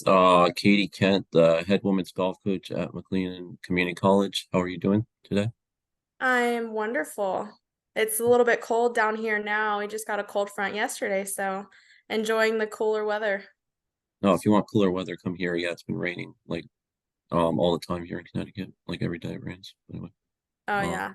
with Katie Kent, the head women's golf coach at McLennan Community College. How are you doing today? I'm wonderful. It's a little bit cold down here now. We just got a cold front yesterday, so enjoying the cooler weather. No, if you want cooler weather, come here. Yeah, it's been raining like all the time here in Connecticut. Like every day it rains. Anyway, Oh um yeah.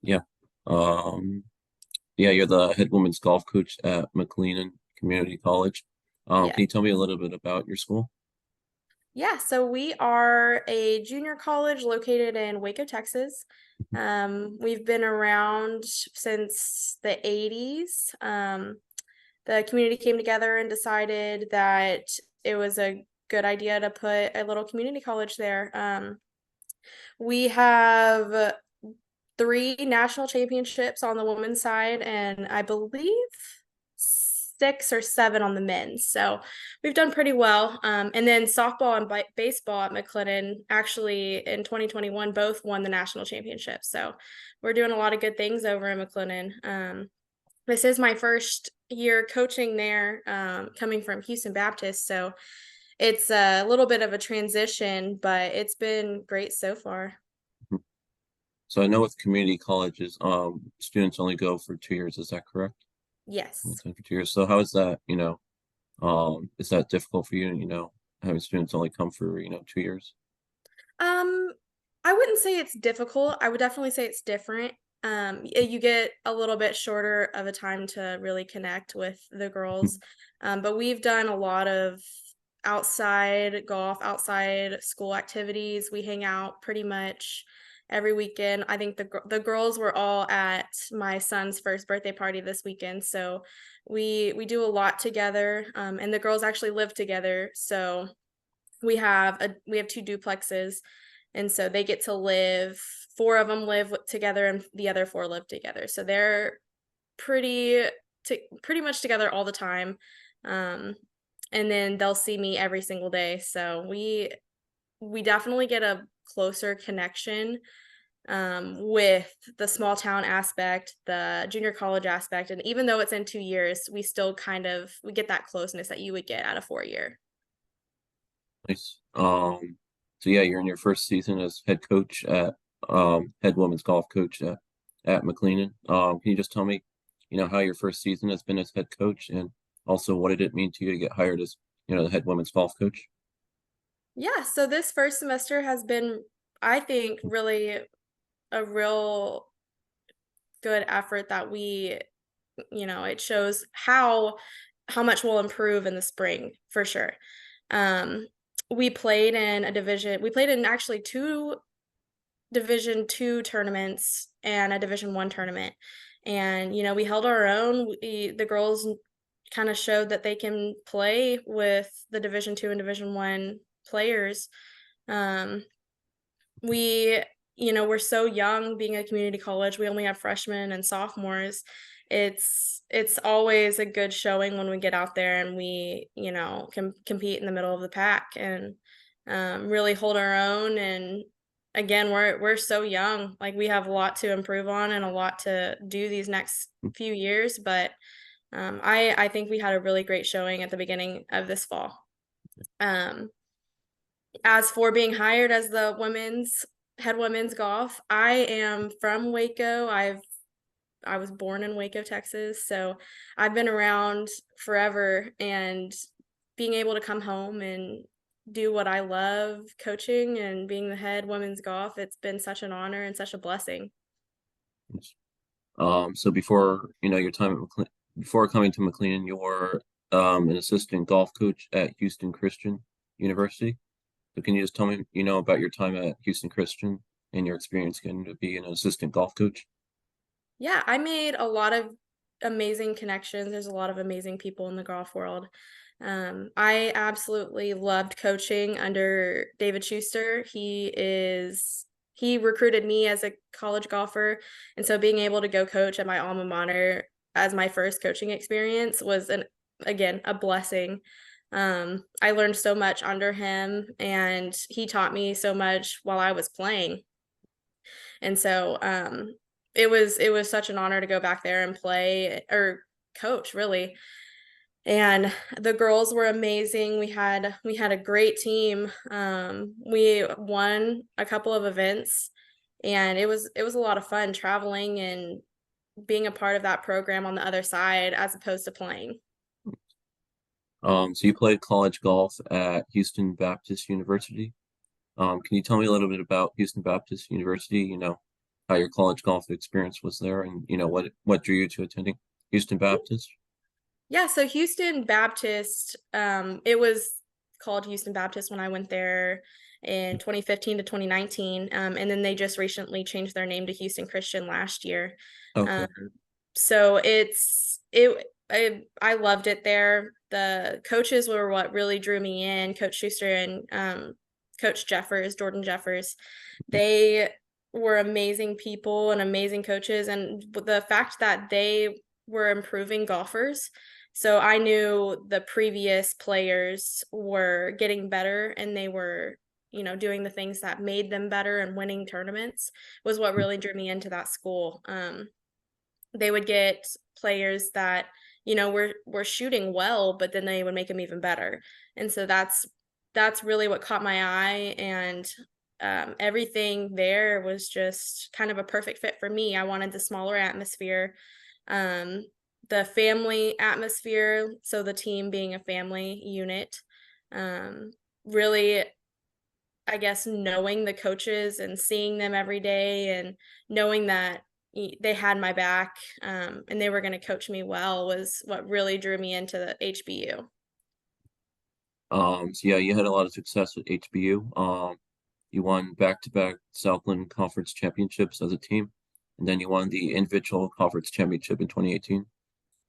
yeah. Um yeah, you're the head women's golf coach at McLennan Community College. Yeah. Can you tell me a little bit about your school? Yeah, so we are a junior college located in Waco, Texas. We've been around since the 80s. The community came together and decided that it was a good idea to put a little community college there. We have three national championships on the women's side, and I believe six or seven on the men's. So we've done pretty well. And then softball and baseball at McLennan actually in 2021 both won the national championship. So we're doing a lot of good things over in McLennan. This is my first year coaching there, coming from Houston Baptist. So it's a little bit of a transition, but it's been great so far. So I know with community colleges, students only go for 2 years. Is that correct? Only Yes. time for 2 years. So how is that, is that difficult for you, having students only come for, 2 years? Um, I wouldn't say it's difficult. I would definitely say it's different. You get a little bit shorter of a time to really connect with the girls. But we've done a lot of outside golf, outside school activities. We hang out pretty much every weekend. I think the girls were all at my son's first birthday party this weekend, so we do a lot together. And the girls actually live together, so we have two duplexes, and so they get to live. Four of them live together, and the other four live together. So they're pretty pretty much together all the time. Um, and then they'll see me every single day. So we definitely get a closer connection, with the small town aspect, the junior college aspect, and even though it's in 2 years, we still we get that closeness that you would get at a 4 year. Nice. So yeah, you're in your first season as head coach at head women's golf coach at McLennan. Can you just tell me, how your first season has been as head coach, and also what did it mean to you to get hired as, the head women's golf coach? Yeah, so this first semester has been, I think, really a real good effort that it shows how much we'll improve in the spring for sure. Um, we played in actually two Division 2 tournaments and a Division 1 tournament. And we held our own. The girls kind of showed that they can play with the Division 2 and Division 1 players. Um, we we're so young being a community college. We only have freshmen and sophomores. It's always a good showing when we get out there and we can compete in the middle of the pack and really hold our own. And again, we're so young, like we have a lot to improve on and a lot to do these next few years. But I think we had a really great showing at the beginning of this fall. um as for being hired as the women's head women's golf, I am from Waco. I was born in Waco, Texas, so I've been around forever, and being able to come home and do what I love, coaching and being the head women's golf, it's been such an honor and such a blessing. So before, your time at before coming to McLean, you were an assistant golf coach at Houston Christian University. So can you just tell me, about your time at Houston Christian and your experience getting to be an assistant golf coach? Yeah, I made a lot of amazing connections. There's a lot of amazing people in the golf world. I absolutely loved coaching under David Schuster. He recruited me as a college golfer, and so being able to go coach at my alma mater as my first coaching experience was again a blessing. I learned so much under him, and he taught me so much while I was playing. And so it was such an honor to go back there and play or coach really. and the girls were amazing. We had a great team. We won a couple of events, and it was a lot of fun traveling and being a part of that program on the other side as opposed to playing. So you played college golf at Houston Baptist University. Can you tell me a little bit about Houston Baptist University? How your college golf experience was there, and what drew you to attending Houston Baptist? Yeah, so Houston Baptist, it was called Houston Baptist when I went there in 2015 to 2019. And then they just recently changed their name to Houston Christian last year. Okay. Um, so I loved it there. The coaches were what really drew me in, Coach Schuster and Coach Jeffers, Jordan Jeffers. They were amazing people and amazing coaches. And the fact that they were improving golfers, so I knew the previous players were getting better and they were, doing the things that made them better and winning tournaments was what really drew me into that school. They would get players that, were shooting well, but then they would make them even better. And so that's really what caught my eye, and everything there was just kind of a perfect fit for me. I wanted the smaller atmosphere. Um, the family atmosphere, so the team being a family unit, really, I guess, knowing the coaches and seeing them every day and knowing that they had my back, and they were going to coach me well was what really drew me into the HBU. So yeah, you had a lot of success with HBU. You won back-to-back Southland Conference Championships as a team, and then you won the individual conference championship in 2018.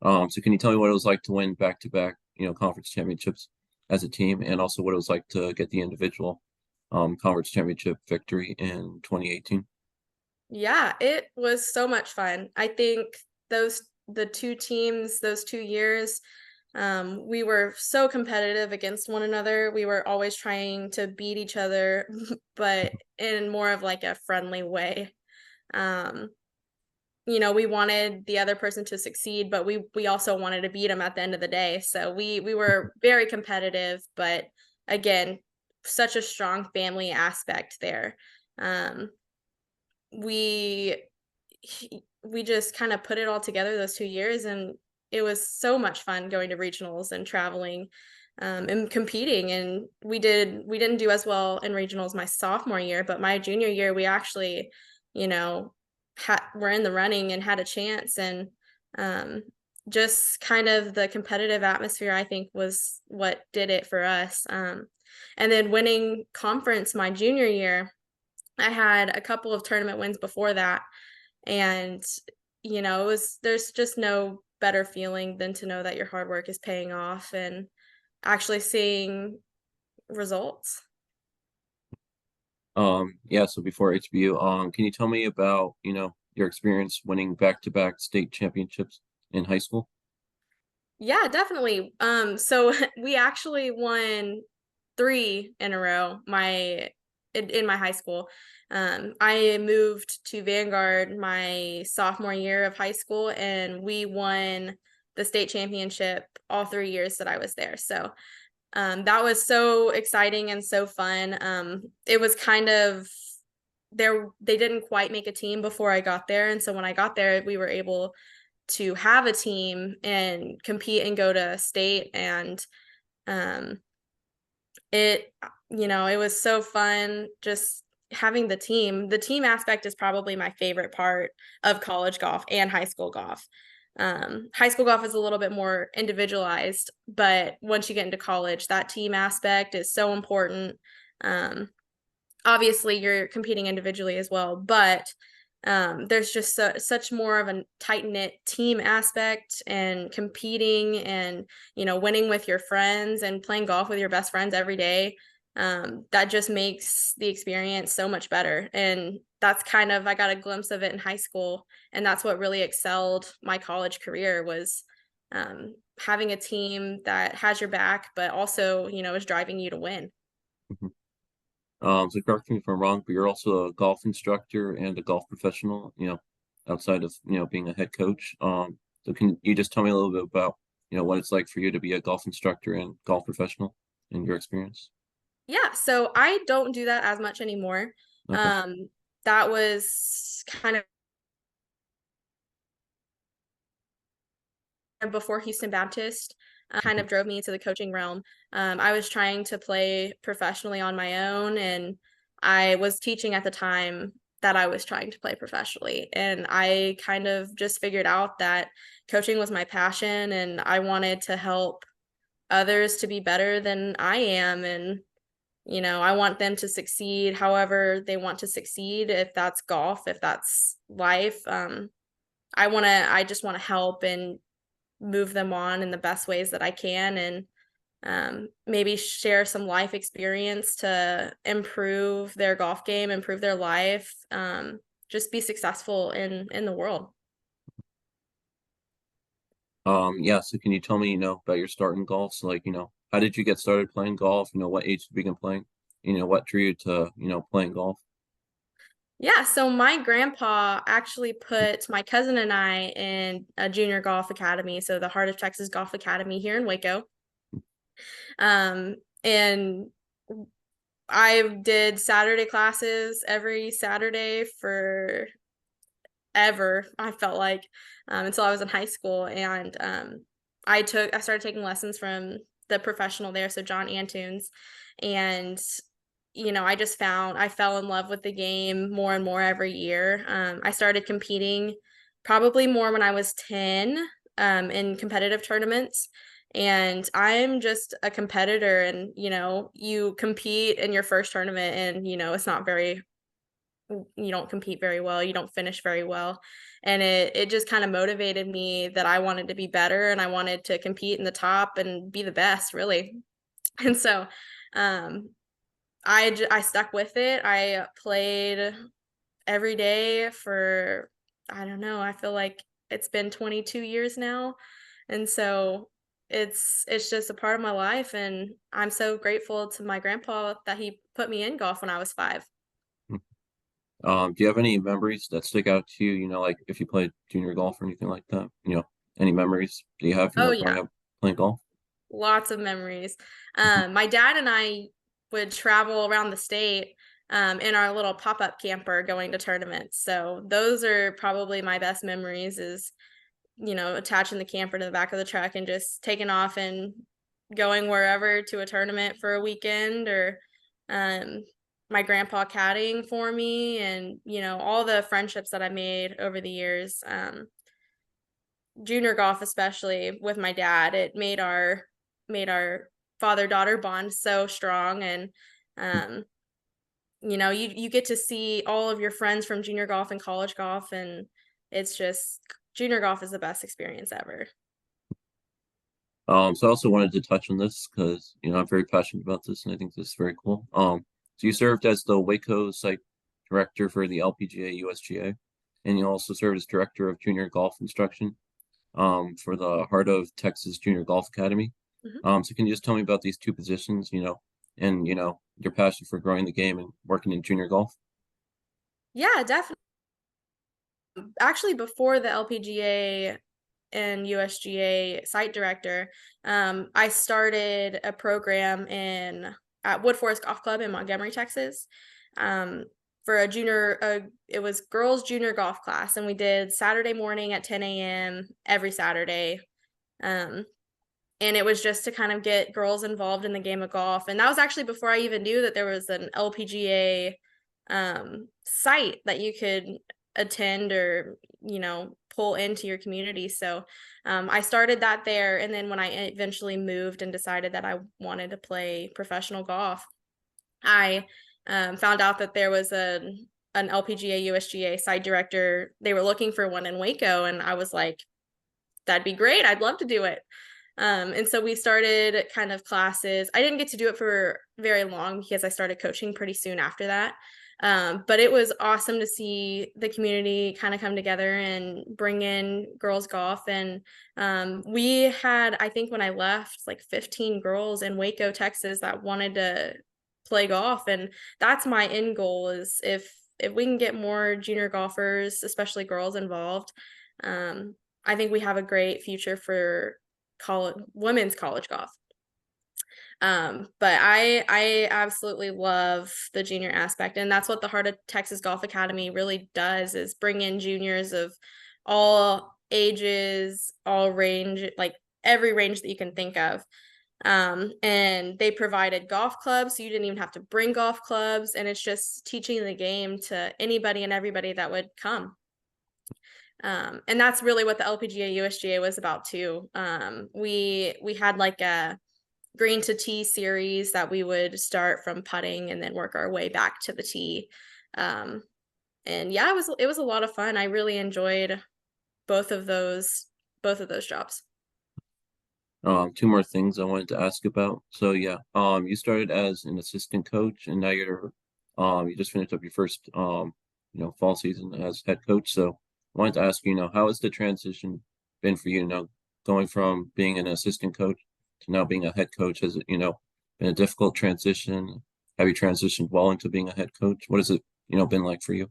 So can you tell me what it was like to win back-to-back, conference championships as a team, and also what it was like to get the individual conference championship victory in 2018? Yeah, it was so much fun. I think the two teams, those 2 years, we were so competitive against one another. We were always trying to beat each other, but in more of like a friendly way. Um, we wanted the other person to succeed, but we also wanted to beat them at the end of the day. So we were very competitive, but again, such a strong family aspect there. Um, we we just kind of put it all together those 2 years, and it was so much fun going to regionals and traveling, and competing. And we didn't do as well in regionals my sophomore year, but my junior year we actually, you know were in the running and had a chance. And um, just kind of the competitive atmosphere, I think, was what did it for us. And then winning conference my junior year, I had a couple of tournament wins before that, and there's just no better feeling than to know that your hard work is paying off and actually seeing results. Yeah, so before HBU, can you tell me about, your experience winning back-to-back state championships in high school? Yeah, definitely. So we actually won 3 in a row in my high school. I moved to Vanguard my sophomore year of high school, and we won the state championship all 3 years that I was there. So that was so exciting and so fun. It was kind of they didn't quite make a team before I got there, and so when I got there, we were able to have a team and compete and go to state. And um it was so fun just having the team aspect is probably my favorite part of college golf and high school golf. High school golf is a little bit more individualized, but once you get into college, that team aspect is so important. um Obviously you're competing individually as well, but there's just such more of a tight knit team aspect, and competing and winning with your friends and playing golf with your best friends every day. That just makes the experience so much better, and that's kind of I got a glimpse of it in high school, and that's what really excelled my college career was having a team that has your back, but also is driving you to win. Mhm. So correct me if I'm wrong, but you're also a golf instructor and a golf professional, outside of, being a head coach. So can you just tell me a little bit about, what it's like for you to be a golf instructor and golf professional in your experience? Yeah, so I don't do that as much anymore. Okay. That was kind of before Houston Baptist, kind Mhm. of drove me into the coaching realm. I was trying to play professionally on my own, and I was teaching at the time that I was trying to play professionally. And I kind of just figured out that coaching was my passion, and I wanted to help others to be better than I am. And I want them to succeed however they want to succeed, if that's golf, if that's life. I just want to help and move them on in the best ways that I can, and maybe share some life experience to improve their golf game, improve their life, just be successful in the world. Yeah, so can you tell me, about your start in golf? So like, how did you get started playing golf? What age did you begin playing? What drew you to, playing golf? Yeah, so my grandpa actually put my cousin and I in a junior golf academy, so the Heart of Texas Golf Academy here in Waco. And I did Saturday classes every Saturday for ever, I felt like, until I was in high school. And I started taking lessons from the professional there, so John Antunes. And I fell in love with the game more and more every year. I started competing probably more when I was 10, in competitive tournaments. And I'm just a competitor, and you compete in your first tournament, and it's not very you don't compete very well, you don't finish very well. And it just kind of motivated me that I wanted to be better, and I wanted to compete in the top and be the best, really. And so um I stuck with it. I played every day for, I don't know, I feel like it's been 22 years now. And so it's just a part of my life, and I'm so grateful to my grandpa that he put me in golf when I was 5. Do you have any memories that stick out to you, like if you played junior golf or anything like that? Any memories do you have, Oh growing yeah. up playing golf? Lots of memories. Mhm. My dad and I would travel around the state, in our little pop-up camper going to tournaments. So those are probably my best memories, is, attaching the camper to the back of the truck and just taking off and going wherever to a tournament for a weekend, or um, my grandpa caddying for me, and, all the friendships that I made over the years. Junior golf, especially with my dad, it made our father-daughter bond so strong. And um you get to see all of your friends from junior golf and college golf, and it's just, junior golf is the best experience ever. So I also wanted to touch on this because, I'm very passionate about this and I think this is very cool. So you served as the Waco Site Director for the LPGA USGA, and you also served as Director of Junior Golf Instruction, for the Heart of Texas Junior Golf Academy. Mhm. So can you just tell me about these two positions, and, your passion for growing the game and working in junior golf? Yeah, definitely. Actually, before the LPGA and USGA site director, I started a program in at Woodforest Golf Club in Montgomery, Texas, um, for it was girls junior golf class, and we did Saturday morning at 10 a.m. every Saturday. Um, and it was just to kind of get girls involved in the game of golf. And that was actually before I even knew that there was an LPGA site that you could attend, or pull into your community. So I started that there, and then when I eventually moved and decided that I wanted to play professional golf, I found out that there was an LPGA USGA site director. They were looking for one in Waco, and I was like, that'd be great, I'd love to do it. And so we started kind of classes. I didn't get to do it for very long because I started coaching pretty soon after that. But it was awesome to see the community kind of come together and bring in girls golf. And we had, I think when I left, like 15 girls in Waco, Texas that wanted to play golf. And that's my end goal, is if we can get more junior golfers, especially girls, involved, I think we have a great future for women's college golf. But I absolutely love the junior aspect, and that's what the Heart of Texas Golf Academy really does, is bring in juniors of all ages, all range, like every range that you can think of. And they provided golf clubs, so you didn't even have to bring golf clubs, and it's just teaching the game to anybody and everybody that would come. And that's really what the LPGA USGA was about too. We had like a green to tee series that we would start from putting and then work our way back to the tee. And yeah, it was a lot of fun. I really enjoyed both of those jobs. Two more things I wanted to ask about. So yeah, you started as an assistant coach, and now you just finished up your first, fall season as head coach. So I wanted to ask you, how has the transition been for you, going from being an assistant coach to now being a head coach? Has it, been a difficult transition? Have you transitioned well into being a head coach? What has it, been like for you?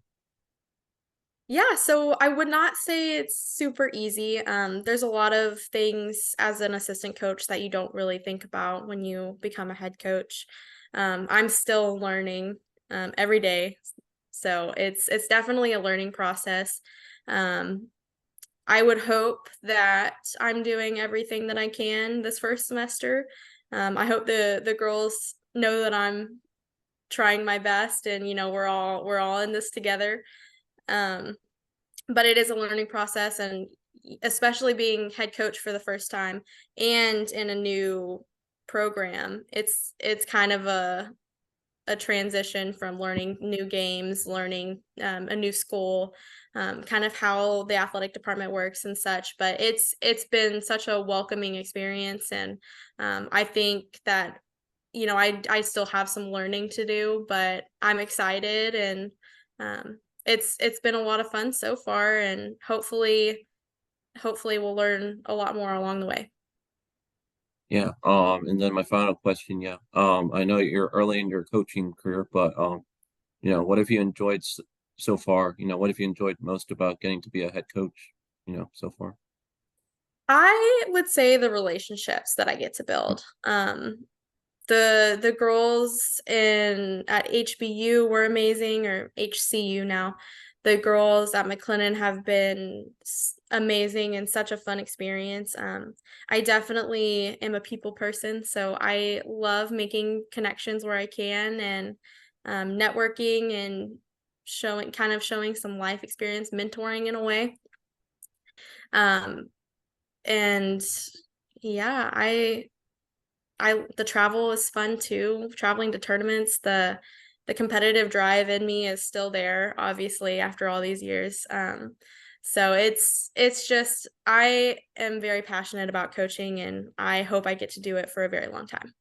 Yeah, so I would not say it's super easy. There's a lot of things as an assistant coach that you don't really think about when you become a head coach. I'm still learning every day, so it's definitely a learning process. Um, I would hope that I'm doing everything that I can this first semester. I hope the girls know that I'm trying my best, and we're all in this together. Um, but it is a learning process, and especially being head coach for the first time and in a new program, it's kind of a transition from learning new games, learning a new school, kind of how the athletic department works and such. But it's been such a welcoming experience, and I think that I still have some learning to do, but I'm excited, and it's been a lot of fun so far, and hopefully we'll learn a lot more along the way. Yeah. And then my final question, yeah. I know you're early in your coaching career, but what have you enjoyed so far? What have you enjoyed most about getting to be a head coach, so far? I would say the relationships that I get to build. The girls in at HBU were amazing, or HCU now. The girls at McLennan have been amazing and such a fun experience. I definitely am a people person, so I love making connections where I can, and networking and showing some life experience, mentoring in a way. Um, and yeah, I the travel is fun too. Traveling to tournaments, the competitive drive in me is still there, obviously, after all these years. So it's just I am very passionate about coaching, and I hope I get to do it for a very long time.